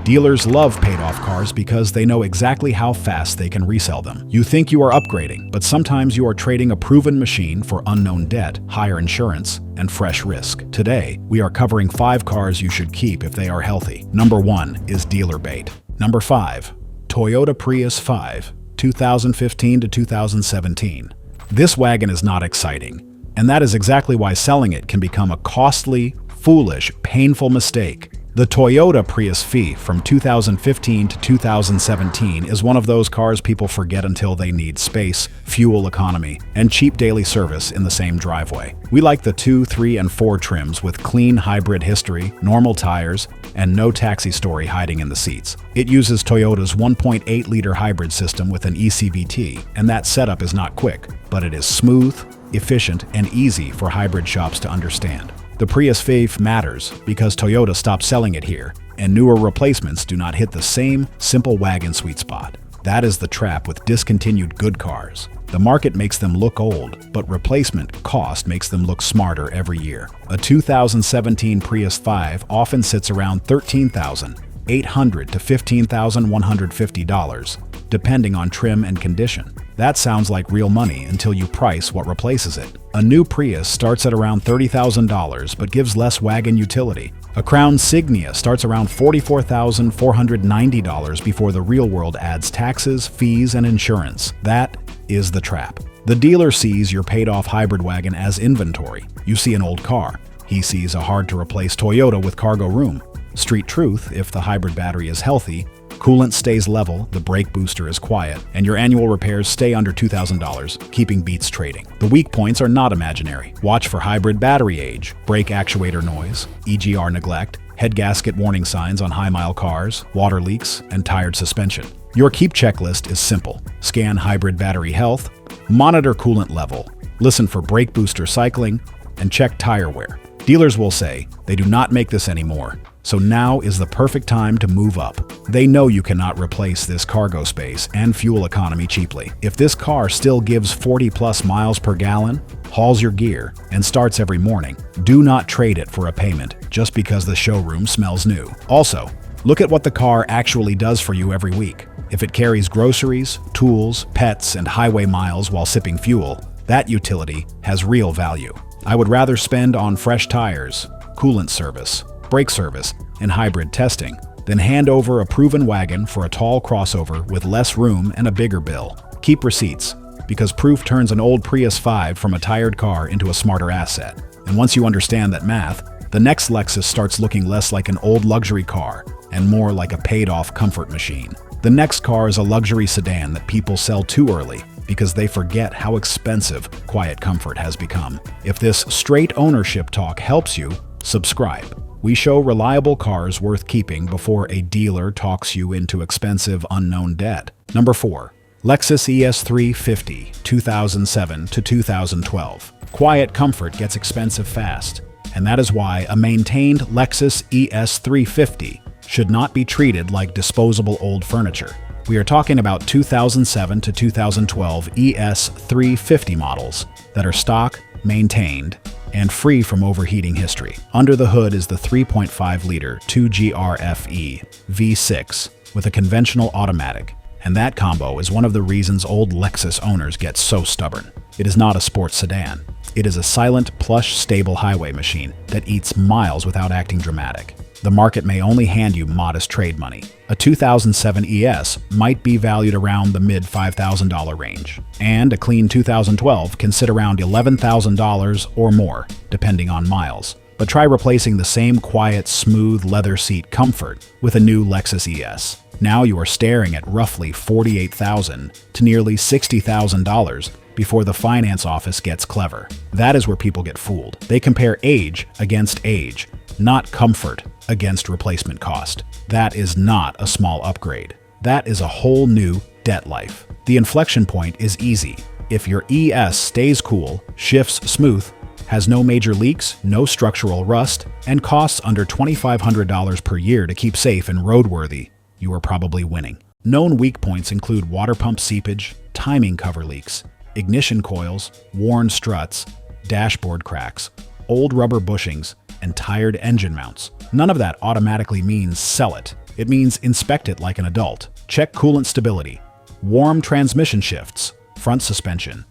Dealers love paid-off cars because they know exactly how fast they can resell them. You think you are upgrading, but sometimes you are trading a proven machine for unknown debt, higher insurance, and fresh risk. Today, we are covering 5 cars you should keep if they are healthy. Number 1 is dealer bait. Number 5, Toyota Prius V, 2015 to 2017. This wagon is not exciting, and that is exactly why selling it can become a costly, foolish, painful mistake. The Toyota Prius V from 2015 to 2017 is one of those cars people forget until they need space, fuel economy, and cheap daily service in the same driveway. We like the 2, 3, and 4 trims with clean hybrid history, normal tires, and no taxi story hiding in the seats. It uses Toyota's 1.8-liter hybrid system with an eCVT, and that setup is not quick, but it is smooth, efficient, and easy for hybrid shops to understand. The Prius V matters because Toyota stopped selling it here, and newer replacements do not hit the same simple wagon sweet spot. That is the trap with discontinued good cars. The market makes them look old, but replacement cost makes them look smarter every year. A 2017 Prius V often sits around $13,800 to $15,150, depending on trim and condition. That sounds like real money until you price what replaces it. A new Prius starts at around $30,000 but gives less wagon utility. A Crown Signia starts around $44,490 before the real world adds taxes, fees, and insurance. That is the trap. The dealer sees your paid-off hybrid wagon as inventory. You see an old car. He sees a hard-to-replace Toyota with cargo room. Street truth, if the hybrid battery is healthy, coolant stays level, the brake booster is quiet, and your annual repairs stay under $2,000, keeping beats trading. The weak points are not imaginary. Watch for hybrid battery age, brake actuator noise, EGR neglect, head gasket warning signs on high-mile cars, water leaks, and tired suspension. Your keep checklist is simple. Scan hybrid battery health, monitor coolant level, listen for brake booster cycling, and check tire wear. Dealers will say they do not make this anymore, so now is the perfect time to move up. They know you cannot replace this cargo space and fuel economy cheaply. If this car still gives 40+ miles per gallon, hauls your gear, and starts every morning, do not trade it for a payment just because the showroom smells new. Also, look at what the car actually does for you every week. If it carries groceries, tools, pets, and highway miles while sipping fuel, that utility has real value. I would rather spend on fresh tires, coolant service, brake service, and hybrid testing than hand over a proven wagon for a tall crossover with less room and a bigger bill. Keep receipts, because proof turns an old Prius V from a tired car into a smarter asset. And once you understand that math, the next Lexus starts looking less like an old luxury car and more like a paid-off comfort machine. The next car is a luxury sedan that people sell too early because they forget how expensive quiet comfort has become. If this straight ownership talk helps you, subscribe. We show reliable cars worth keeping before a dealer talks you into expensive unknown debt. Number 4. Lexus ES 350, 2007 to 2012. Quiet comfort gets expensive fast, and that is why a maintained Lexus ES 350 should not be treated like disposable old furniture. We are talking about 2007 to 2012 ES 350 models that are stock, maintained, and free from overheating history. Under the hood is the 3.5-liter 2GRFE V6 with a conventional automatic, and that combo is one of the reasons old Lexus owners get so stubborn. It is not a sports sedan. It is a silent, plush, stable highway machine that eats miles without acting dramatic. The market may only hand you modest trade money. A 2007 ES might be valued around the mid-$5,000 range, and a clean 2012 can sit around $11,000 or more, depending on miles. But try replacing the same quiet, smooth leather seat comfort with a new Lexus ES. Now you are staring at roughly $48,000 to nearly $60,000 before the finance office gets clever. That is where people get fooled. They compare age against age, not comfort against replacement cost. That is not a small upgrade. That is a whole new debt life. The inflection point is easy. If your ES stays cool, shifts smooth, has no major leaks, no structural rust, and costs under $2,500 per year to keep safe and roadworthy, you are probably winning. Known weak points include water pump seepage, timing cover leaks, ignition coils, worn struts, dashboard cracks, old rubber bushings, and tired engine mounts. None of that automatically means sell it. It means inspect it like an adult. Check coolant stability, warm transmission shifts, front suspension,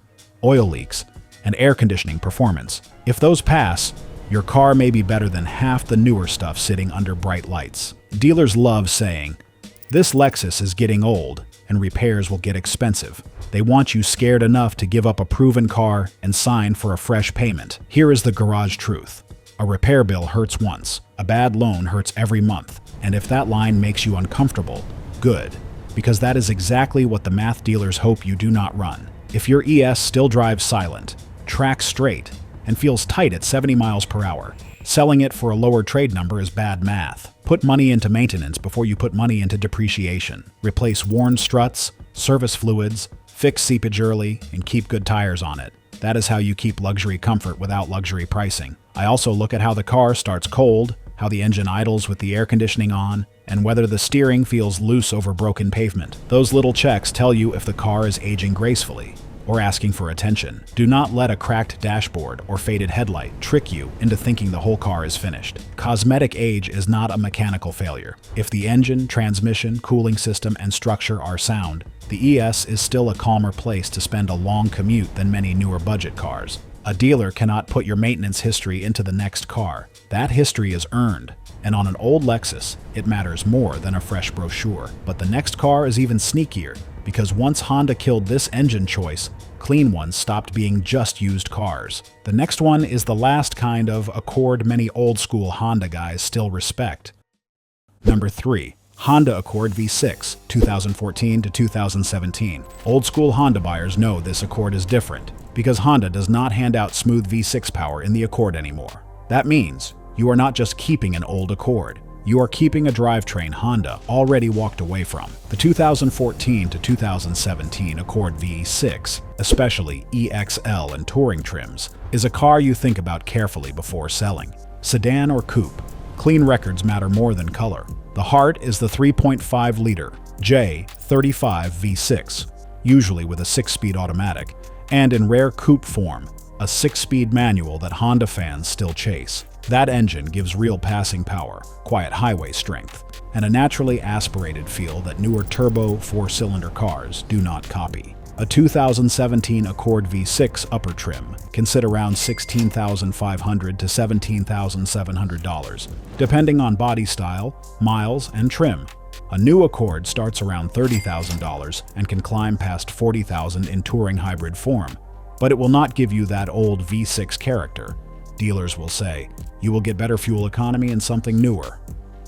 oil leaks, and air conditioning performance. If those pass, your car may be better than half the newer stuff sitting under bright lights. Dealers love saying, "This Lexus is getting old, and repairs will get expensive." They want you scared enough to give up a proven car and sign for a fresh payment. Here is the garage truth. A repair bill hurts once. A bad loan hurts every month. And if that line makes you uncomfortable, good. Because that is exactly what the math dealers hope you do not run. If your ES still drives silent, tracks straight, and feels tight at 70 miles per hour, selling it for a lower trade number is bad math. Put money into maintenance before you put money into depreciation. Replace worn struts, service fluids, fix seepage early, and keep good tires on it. That is how you keep luxury comfort without luxury pricing. I also look at how the car starts cold, how the engine idles with the air conditioning on, and whether the steering feels loose over broken pavement. Those little checks tell you if the car is aging gracefully or asking for attention. Do not let a cracked dashboard or faded headlight trick you into thinking the whole car is finished. Cosmetic age is not a mechanical failure. If the engine, transmission, cooling system, and structure are sound, the ES is still a calmer place to spend a long commute than many newer budget cars. A dealer cannot put your maintenance history into the next car. That history is earned, and on an old Lexus, it matters more than a fresh brochure. But the next car is even sneakier, because once Honda killed this engine choice, clean ones stopped being just used cars. The next one is the last kind of Accord many old-school Honda guys still respect. Number 3. Honda Accord V6, 2014 to 2017. Old-school Honda buyers know this Accord is different, because Honda does not hand out smooth V6 power in the Accord anymore. That means you are not just keeping an old Accord. You are keeping a drivetrain Honda already walked away from. The 2014 to 2017 Accord V6, especially EXL and touring trims, is a car you think about carefully before selling. Sedan or coupe, clean records matter more than color. The heart is the 3.5-liter J35 V6, usually with a 6-speed automatic, and in rare coupe form, a 6-speed manual that Honda fans still chase. That engine gives real passing power, quiet highway strength, and a naturally aspirated feel that newer turbo 4-cylinder cars do not copy. A 2017 Accord V6 upper trim can sit around $16,500 to $17,700, depending on body style, miles, and trim. A new Accord starts around $30,000 and can climb past $40,000 in touring hybrid form, but it will not give you that old V6 character. Dealers will say, you will get better fuel economy and something newer.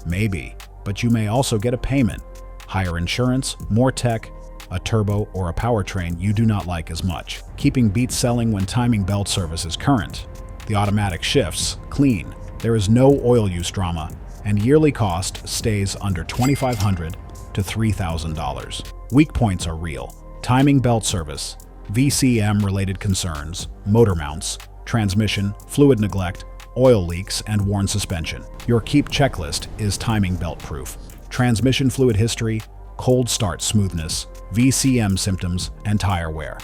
Maybe, but you may also get a payment, higher insurance, more tech, a turbo, or a powertrain you do not like as much. Keeping beats selling when timing belt service is current. The automatic shifts, clean. There is no oil use drama, and yearly cost stays under $2,500 to $3,000. Weak points are real. Timing belt service, VCM-related concerns, motor mounts, transmission, fluid neglect, oil leaks, and worn suspension. Your keep checklist is timing belt proof. Transmission fluid history, cold start smoothness, VCM symptoms, and tire wear.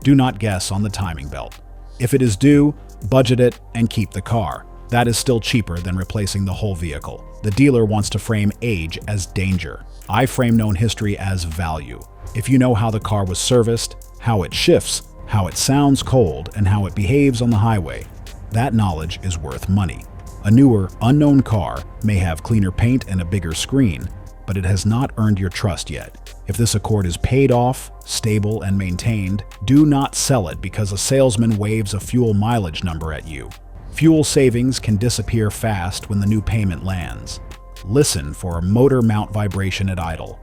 Do not guess on the timing belt. If it is due, budget it and keep the car. That is still cheaper than replacing the whole vehicle. The dealer wants to frame age as danger. I frame known history as value. If you know how the car was serviced, how it shifts, how it sounds cold, and how it behaves on the highway, that knowledge is worth money. A newer, unknown car may have cleaner paint and a bigger screen, but it has not earned your trust yet. If this Accord is paid off, stable, and maintained, do not sell it because a salesman waves a fuel mileage number at you. Fuel savings can disappear fast when the new payment lands. Listen for a motor mount vibration at idle.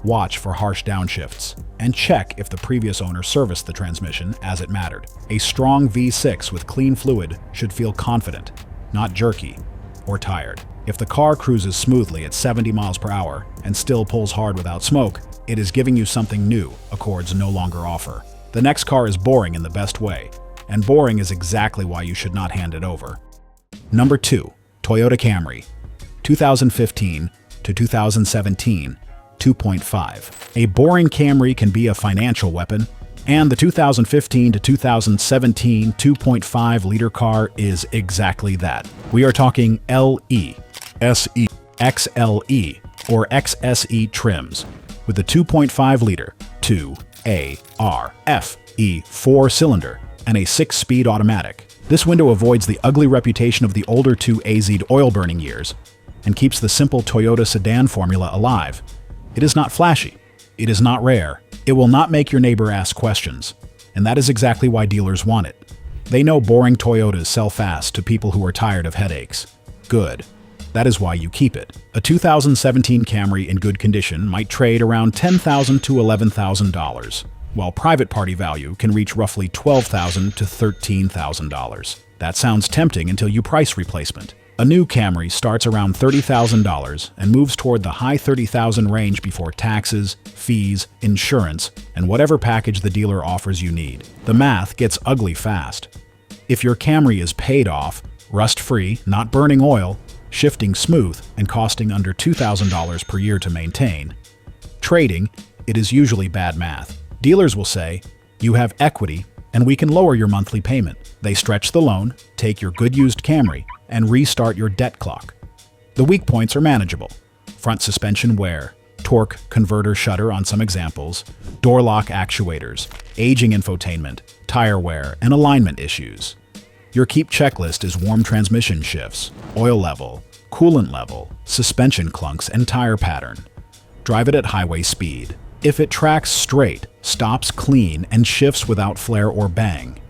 Watch for harsh downshifts, and check if the previous owner serviced the transmission as it mattered. A strong V6 with clean fluid should feel confident, not jerky or tired. If the car cruises smoothly at 70 miles per hour and still pulls hard without smoke, it is giving you something new Accords no longer offer. The next car is boring in the best way, and boring is exactly why you should not hand it over. Number 2. Toyota Camry, 2015 to 2017, 2.5. A boring Camry can be a financial weapon, and the 2015 to 2017 2.5-liter car is exactly that. We are talking LE, SE, XLE, or XSE trims with a 2.5-liter 2ARFE 4-cylinder and a 6-speed automatic. This window avoids the ugly reputation of the older 2AZ'd oil-burning years and keeps the simple Toyota sedan formula alive. It is not flashy. It is not rare. It will not make your neighbor ask questions. And that is exactly why dealers want it. They know boring Toyotas sell fast to people who are tired of headaches. Good. That is why you keep it. A 2017 Camry in good condition might trade around $10,000 to $11,000, while private party value can reach roughly $12,000 to $13,000. That sounds tempting until you price replacement. A new Camry starts around $30,000 and moves toward the high $30,000 range before taxes, fees, insurance, and whatever package the dealer offers you need. The math gets ugly fast. If your Camry is paid off, rust-free, not burning oil, shifting smooth, and costing under $2,000 per year to maintain, trading, it is usually bad math. Dealers will say, you have equity and we can lower your monthly payment. They stretch the loan, take your good used Camry, and restart your debt clock. The weak points are manageable. Front suspension wear, torque converter shutter on some examples, door lock actuators, aging infotainment, tire wear, and alignment issues. Your keep checklist is warm transmission shifts, oil level, coolant level, suspension clunks, and tire pattern. Drive it at highway speed. If it tracks straight, stops clean, and shifts without flare or bang,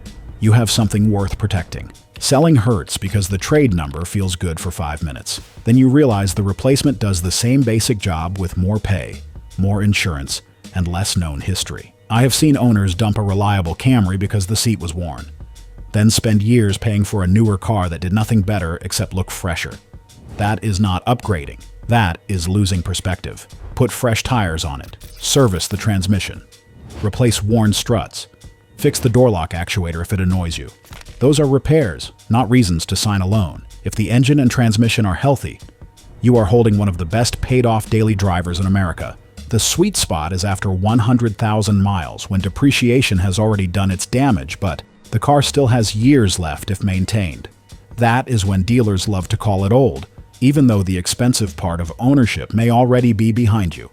you have something worth protecting. Selling hurts because the trade number feels good for 5 minutes. Then you realize the replacement does the same basic job with more pay, more insurance, and less known history. I have seen owners dump a reliable Camry because the seat was worn, then spend years paying for a newer car that did nothing better except look fresher. That is not upgrading. That is losing perspective. Put fresh tires on it. Service the transmission. Replace worn struts. Fix the door lock actuator if it annoys you. Those are repairs, not reasons to sign a loan. If the engine and transmission are healthy, you are holding one of the best paid-off daily drivers in America. The sweet spot is after 100,000 miles, when depreciation has already done its damage, but the car still has years left if maintained. That is when dealers love to call it old, even though the expensive part of ownership may already be behind you.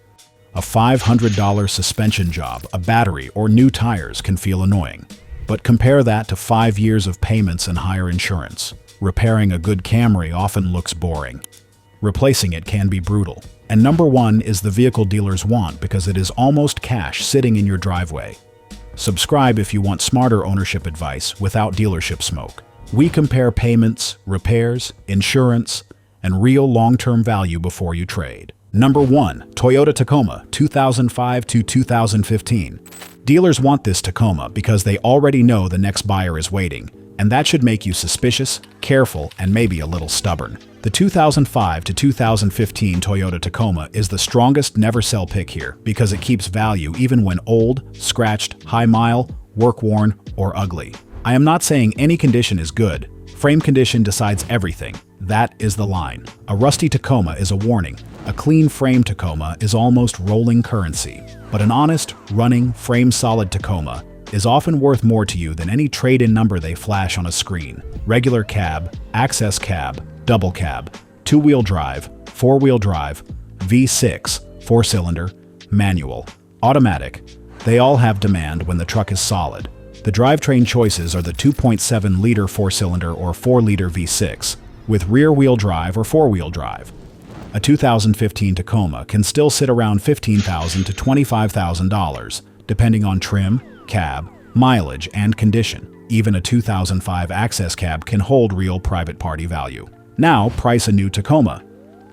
A $500 suspension job, a battery, or new tires can feel annoying. But compare that to 5 years of payments and higher insurance. Repairing a good Camry often looks boring. Replacing it can be brutal. And number one is the vehicle dealers want because it is almost cash sitting in your driveway. Subscribe if you want smarter ownership advice without dealership smoke. We compare payments, repairs, insurance, and real long-term value before you trade. Number 1. Toyota Tacoma, 2005 to 2015. Dealers want this Tacoma because they already know the next buyer is waiting, and that should make you suspicious, careful, and maybe a little stubborn. The 2005 to 2015 Toyota Tacoma is the strongest never-sell pick here because it keeps value even when old, scratched, high-mile, work-worn, or ugly. I am not saying any condition is good. Frame condition decides everything. That is the line. A rusty Tacoma is a warning. A clean frame Tacoma is almost rolling currency. But an honest, running, frame-solid Tacoma is often worth more to you than any trade-in number they flash on a screen. Regular cab, access cab, double cab, two-wheel drive, four-wheel drive, V6, four-cylinder, manual, automatic. They all have demand when the truck is solid. The drivetrain choices are the 2.7-liter four-cylinder or 4-liter V6, with rear-wheel drive or four-wheel drive. A 2015 Tacoma can still sit around $15,000 to $25,000, depending on trim, cab, mileage, and condition. Even a 2005 access cab can hold real private party value. Now, price a new Tacoma.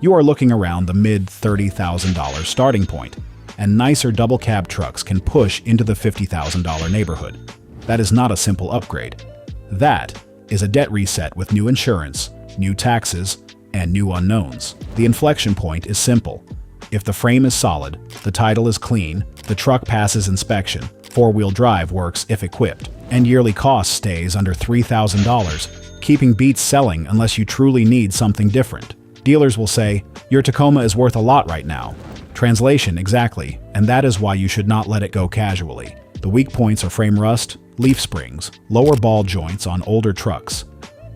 You are looking around the mid-$30,000 starting point, and nicer double cab trucks can push into the $50,000 neighborhood. That is not a simple upgrade. That is a debt reset with new insurance, new taxes, and new unknowns. The inflection point is simple. If the frame is solid, the title is clean, the truck passes inspection, four-wheel drive works if equipped, and yearly cost stays under $3,000, keeping beats selling unless you truly need something different. Dealers will say, your Tacoma is worth a lot right now. Translation, exactly, and that is why you should not let it go casually. The weak points are frame rust, leaf springs, lower ball joints on older trucks,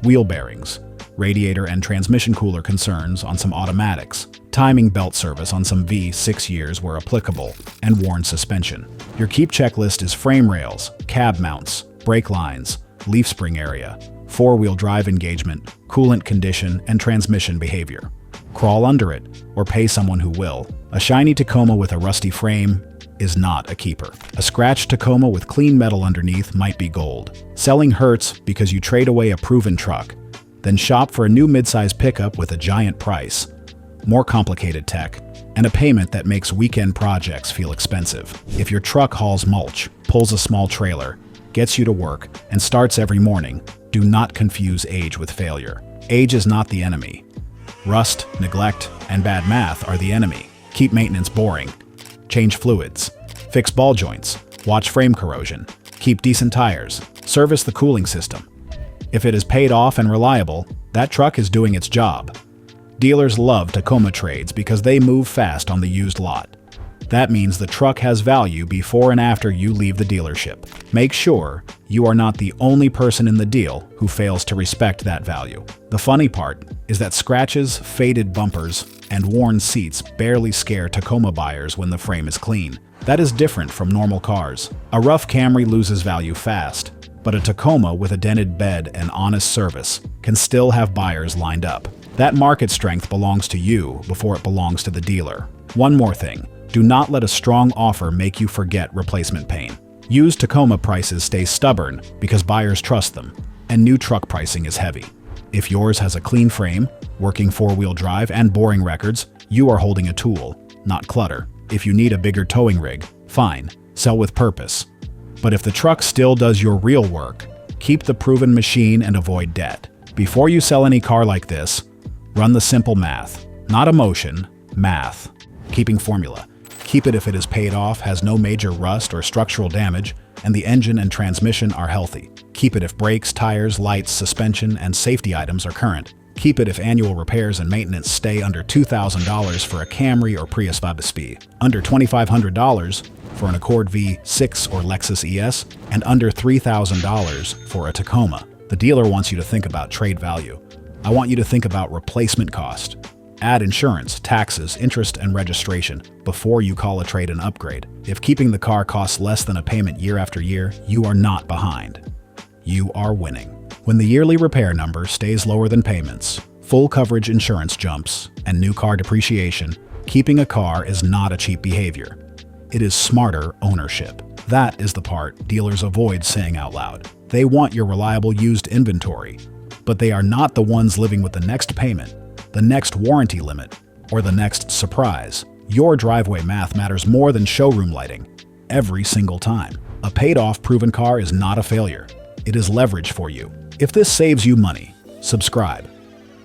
wheel bearings, radiator and transmission cooler concerns on some automatics, timing belt service on some V 6 years where applicable, and worn suspension. Your keep checklist is frame rails, cab mounts, brake lines, leaf spring area, four-wheel drive engagement, coolant condition, and transmission behavior. Crawl under it, or pay someone who will. A shiny Tacoma with a rusty frame is not a keeper. A scratched Tacoma with clean metal underneath might be gold. Selling hurts because you trade away a proven truck, then shop for a new midsize pickup with a giant price, more complicated tech, and a payment that makes weekend projects feel expensive. If your truck hauls mulch, pulls a small trailer, gets you to work, and starts every morning, do not confuse age with failure. Age is not the enemy. Rust, neglect, and bad math are the enemy. Keep maintenance boring. Change fluids. Fix ball joints. Watch frame corrosion. Keep decent tires. Service the cooling system. If it is paid off and reliable, that truck is doing its job. Dealers love Tacoma trades because they move fast on the used lot. That means the truck has value before and after you leave the dealership. Make sure you are not the only person in the deal who fails to respect that value. The funny part is that scratches, faded bumpers, and worn seats barely scare Tacoma buyers when the frame is clean. That is different from normal cars. A rough Camry loses value fast, but a Tacoma with a dented bed and honest service can still have buyers lined up. That market strength belongs to you before it belongs to the dealer. One more thing. Do not let a strong offer make you forget replacement pain. Used Tacoma prices stay stubborn because buyers trust them, and new truck pricing is heavy. If yours has a clean frame, working four-wheel drive, and boring records, you are holding a tool, not clutter. If you need a bigger towing rig, fine, sell with purpose. But if the truck still does your real work, keep the proven machine and avoid debt. Before you sell any car like this, run the simple math. Not emotion, math. Keeping formula. Keep it if it is paid off, has no major rust or structural damage, and the engine and transmission are healthy. Keep it if brakes, tires, lights, suspension, and safety items are current. Keep it if annual repairs and maintenance stay under $2,000 for a Camry or Prius V, under $2,500 for an Accord V6 or Lexus ES, and under $3,000 for a Tacoma. The dealer wants you to think about trade value. I want you to think about replacement cost. Add insurance, taxes, interest, and registration before you call a trade an upgrade. If keeping the car costs less than a payment year after year, you are not behind. You are winning. When the yearly repair number stays lower than payments, full coverage insurance jumps, and new car depreciation, keeping a car is not a cheap behavior. It is smarter ownership. That is the part dealers avoid saying out loud. They want your reliable used inventory, but they are not the ones living with the next payment, the next warranty limit, or the next surprise. Your driveway math matters more than showroom lighting, every single time. A paid-off proven car is not a failure. It is leverage for you. If this saves you money, subscribe.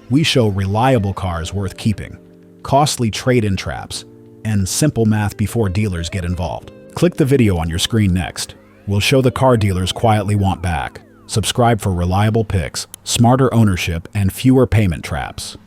We show reliable cars worth keeping, costly trade-in traps, and simple math before dealers get involved. Click the video on your screen next. We'll show the car dealers quietly want back. Subscribe for reliable picks, smarter ownership, and fewer payment traps.